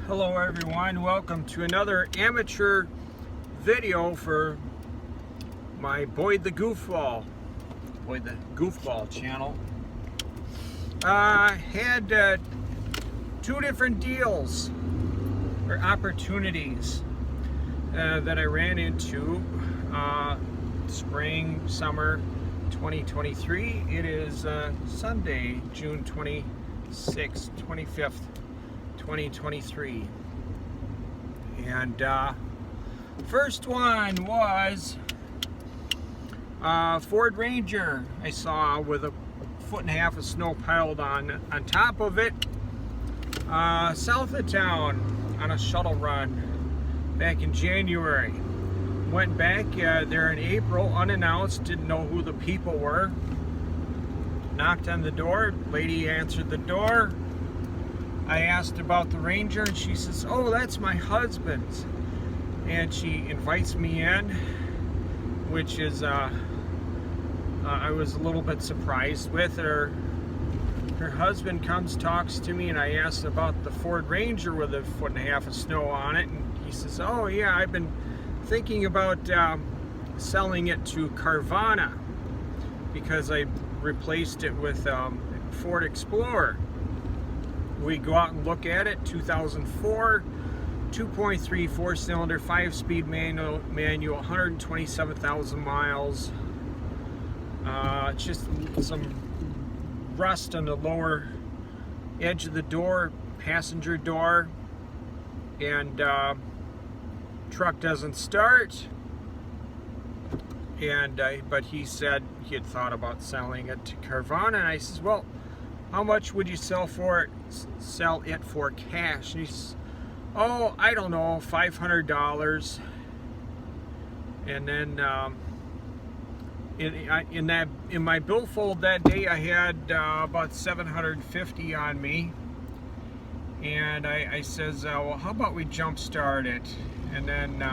Hello everyone, welcome to another amateur video for my Boyd the Goofball channel. Had two different deals or opportunities that I ran into spring, summer 2023. It is Sunday, June 25th, 2023. And first one was Ford Ranger I saw with a 1.5 feet of snow piled on top of it, south of town on a shuttle run back in January. Went back there in April unannounced, didn't know who the people were. Knocked on the door, lady answered the door. I asked about the Ranger and she says, "Oh, that's my husband's." And she invites me in, which is I was a little bit surprised with her. Her husband comes, talks to me, and I asked about the Ford Ranger with a 1.5 feet of snow on it, and he says, "Oh yeah, I've been thinking about selling it to Carvana because I replaced it with Ford Explorer." We go out and look at it. 2004, 2.3 4-cylinder, 5-speed manual, 127,000 miles. Just some rust on the lower edge of the door, passenger door, and truck doesn't start. And but he said he had thought about selling it to Carvana, and I says, "Well, how much would you sell it for cash?" And he says, "Oh, I don't know, $500. And then in my billfold that day, I had about $750 on me. And I says, "Well, how about we jump start it?" And then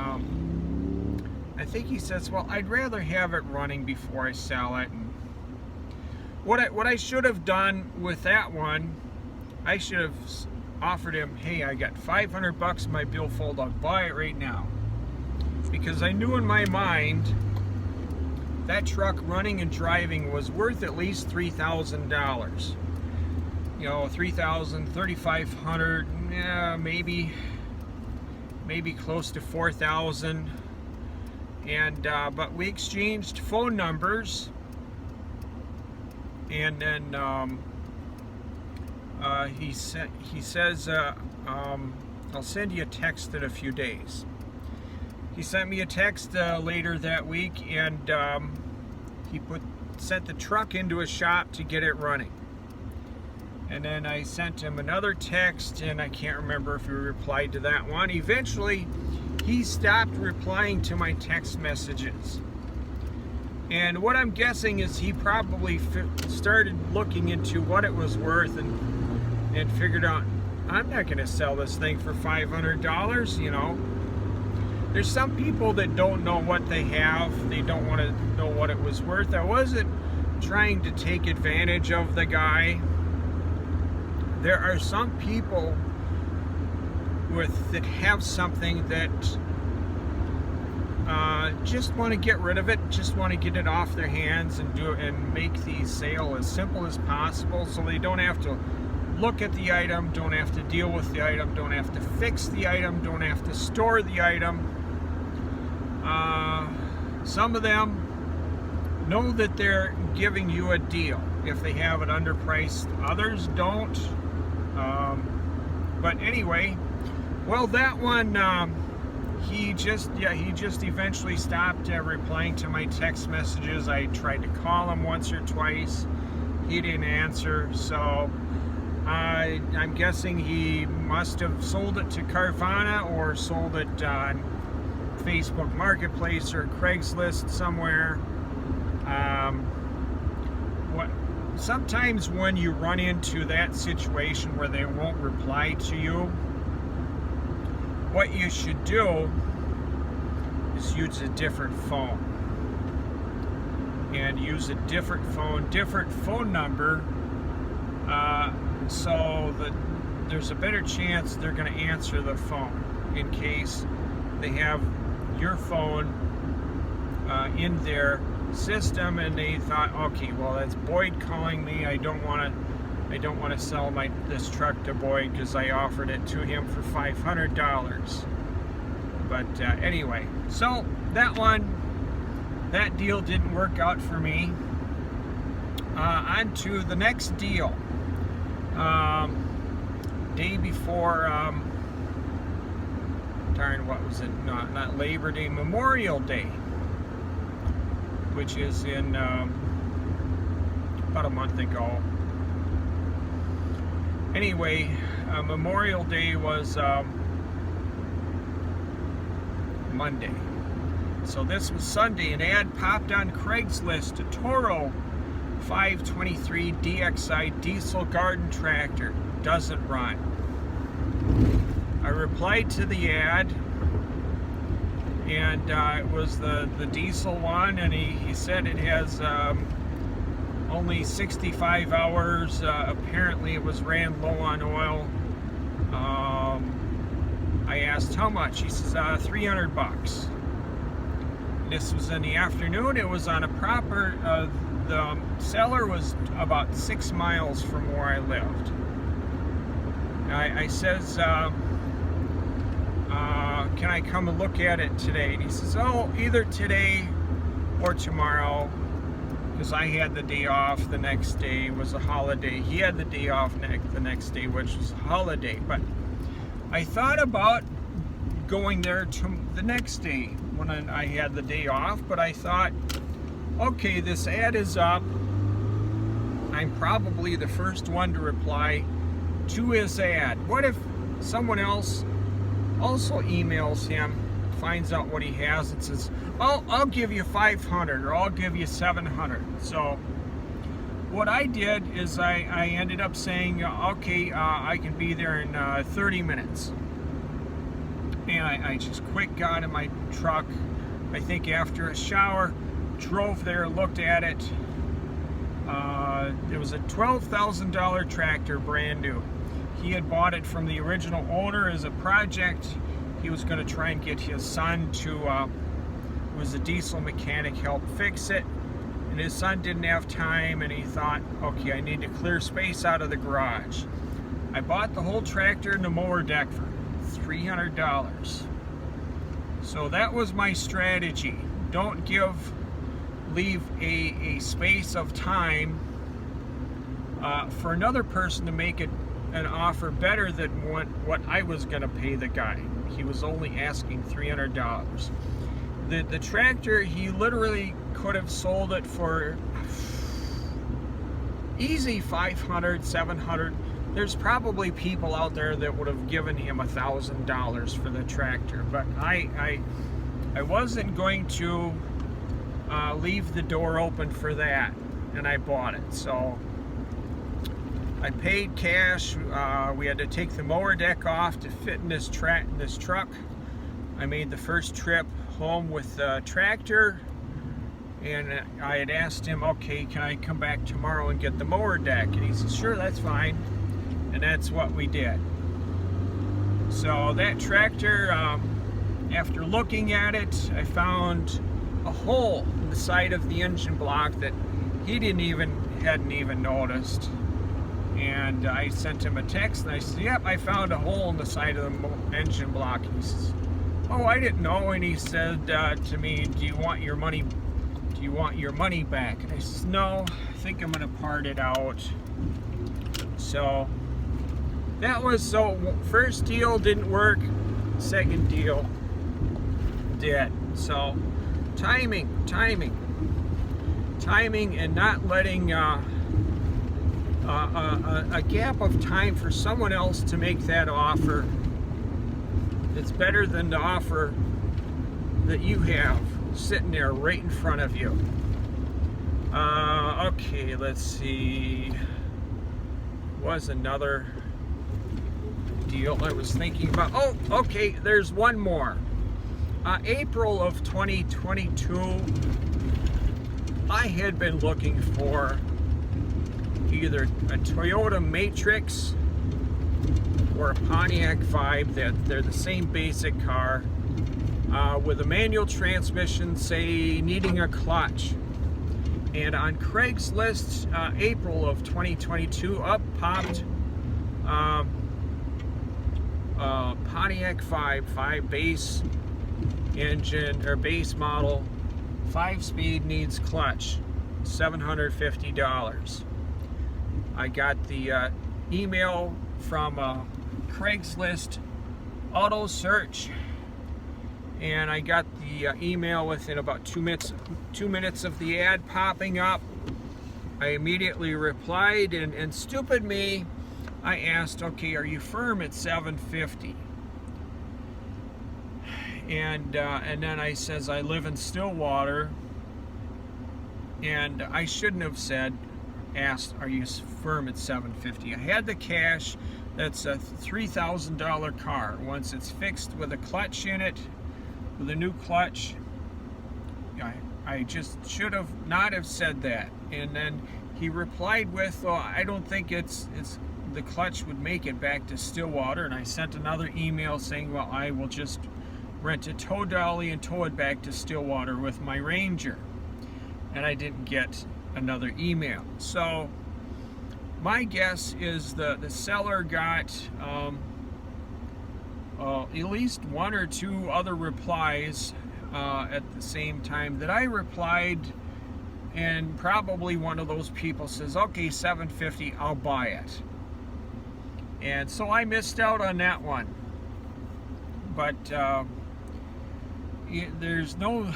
I think he says, "Well, I'd rather have it running before I sell it." And what I should have done with that one, I should have offered him, "Hey, I got $500 in my billfold, I'll buy it right now." Because I knew in my mind that truck running and driving was worth at least $3,000. You know, $3,000, $3,500, yeah, maybe close to $4,000. And but we exchanged phone numbers. And then he says, "I'll send you a text in a few days." He sent me a text later that week, and he sent the truck into a shop to get it running. And then I sent him another text, and I can't remember if he replied to that one. Eventually, he stopped replying to my text messages. And what I'm guessing is he probably started looking into what it was worth and figured out, I'm not going to sell this thing for $500, you know. There's some people that don't know what they have. They don't want to know what it was worth. I wasn't trying to take advantage of the guy. There are some people that have something that just want to get rid of it, just want to get it off their hands and make the sale as simple as possible, so they don't have to look at the item, don't have to deal with the item, don't have to fix the item, don't have to store the item. Some of them know that they're giving you a deal if they have it underpriced. Others don't. But anyway, well, that one, he just eventually stopped replying to my text messages. I tried to call him once or twice. He didn't answer, so I'm guessing he must have sold it to Carvana or sold it on Facebook Marketplace or Craigslist somewhere. Sometimes when you run into that situation where they won't reply to you, what you should do is use a different phone. And use a different phone number, so that there's a better chance they're going to answer the phone in case they have your phone in their system and they thought, okay, well, that's Boyd calling me. I don't want to sell this truck to Boyd because I offered it to him for $500. But anyway, so that deal didn't work out for me. On to the next deal. Day before, what was it? Not Labor Day, Memorial Day, which is in about a month ago. Anyway, Memorial Day was Monday. So this was Sunday. An ad popped on Craigslist, a Toro 523 DXI diesel garden tractor, doesn't run. I replied to the ad, and it was the diesel one, and he said it has only 65 hours. Apparently it was ran low on oil. I asked how much. He says $300. This was in the afternoon. It was on a proper, the seller was about 6 miles from where I lived. I says, can I come and look at it today? And he says, oh, either today or tomorrow, because I had the day off. The next day was a holiday. He had the day off the next day, which was a holiday. But I thought about going there to the next day when I had the day off, but I thought, okay, this ad is up. I'm probably the first one to reply to his ad. What if someone else also emails him, finds out what he has, and says, oh, I'll give you 500 or I'll give you 700. So what I did is I ended up saying, okay, I can be there in 30 minutes. And I just quick got in my truck, I think after a shower, drove there, looked at it. It was a $12,000 tractor, brand new. He had bought it from the original owner as a project. He was going to try and get his son to, who was a diesel mechanic, help fix it. And his son didn't have time, and he thought, okay, I need to clear space out of the garage. I bought the whole tractor and the mower deck for $300. So that was my strategy. Don't leave a space of time for another person to make it an offer better than what I was going to pay the guy. He was only asking $300. The tractor, he literally could have sold it for easy $500, $700. There's probably people out there that would have given him $1,000 for the tractor, but I wasn't going to leave the door open for that, and I bought it. So I paid cash. We had to take the mower deck off to fit in this truck. I made the first trip home with the tractor, and I had asked him, okay, can I come back tomorrow and get the mower deck? And he said, sure, that's fine. And that's what we did. So that tractor, after looking at it, I found a hole in the side of the engine block that he hadn't even noticed. And I sent him a text, and I said, yep, I found a hole in the side of the engine block. And he says, oh, I didn't know. And he said to me, do you want your money back? And I said, no, I think I'm gonna part it out. So that was, so first deal didn't work, second deal did. So timing, and not letting a gap of time for someone else to make that offer. It's better than the offer that you have sitting there right in front of you. Okay, let's see. Was another deal I was thinking about. Oh, okay, there's one more. April of 2022, I had been looking for either a Toyota Matrix or a Pontiac Vibe. They're the same basic car with a manual transmission, say needing a clutch. And on Craigslist, April of 2022, up popped Pontiac Vibe 5 base engine or base model, 5-speed, needs clutch, $750. I got the email from Craigslist auto search, and I got the email within about 2 minutes of the ad popping up. I immediately replied, and stupid me, I asked, okay, are you firm at $750? And then I says I live in Stillwater, and I shouldn't have asked, are you firm at $750? I had the cash. That's a $3,000 car. Once it's fixed with a clutch in it, with a new clutch, I just should have not have said that. And then he replied with, oh, I don't think it's the clutch would make it back to Stillwater. And I sent another email saying, well, I will just rent a tow dolly and tow it back to Stillwater with my Ranger. And I didn't get another email. So my guess is the seller got at least 1 or 2 other replies at the same time that I replied, and probably one of those people says, okay, $750, I'll buy it. And so I missed out on that one. But there's no,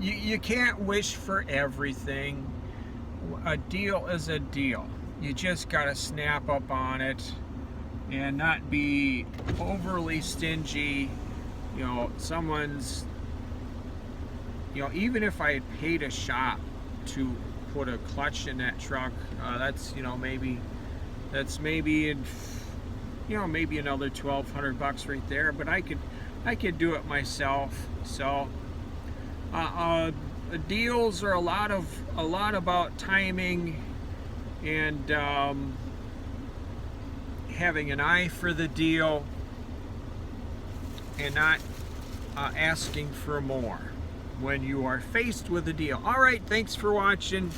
you can't wish for everything. A deal is a deal. You just gotta snap up on it and not be overly stingy. You know, someone's, you know, even if I had paid a shop to put a clutch in that truck, that's, you know, maybe maybe another $1,200 right there, but I could do it myself. So deals are a lot about timing and having an eye for the deal and not asking for more when you are faced with a deal. All right, thanks for watching.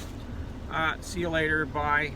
See you later. Bye.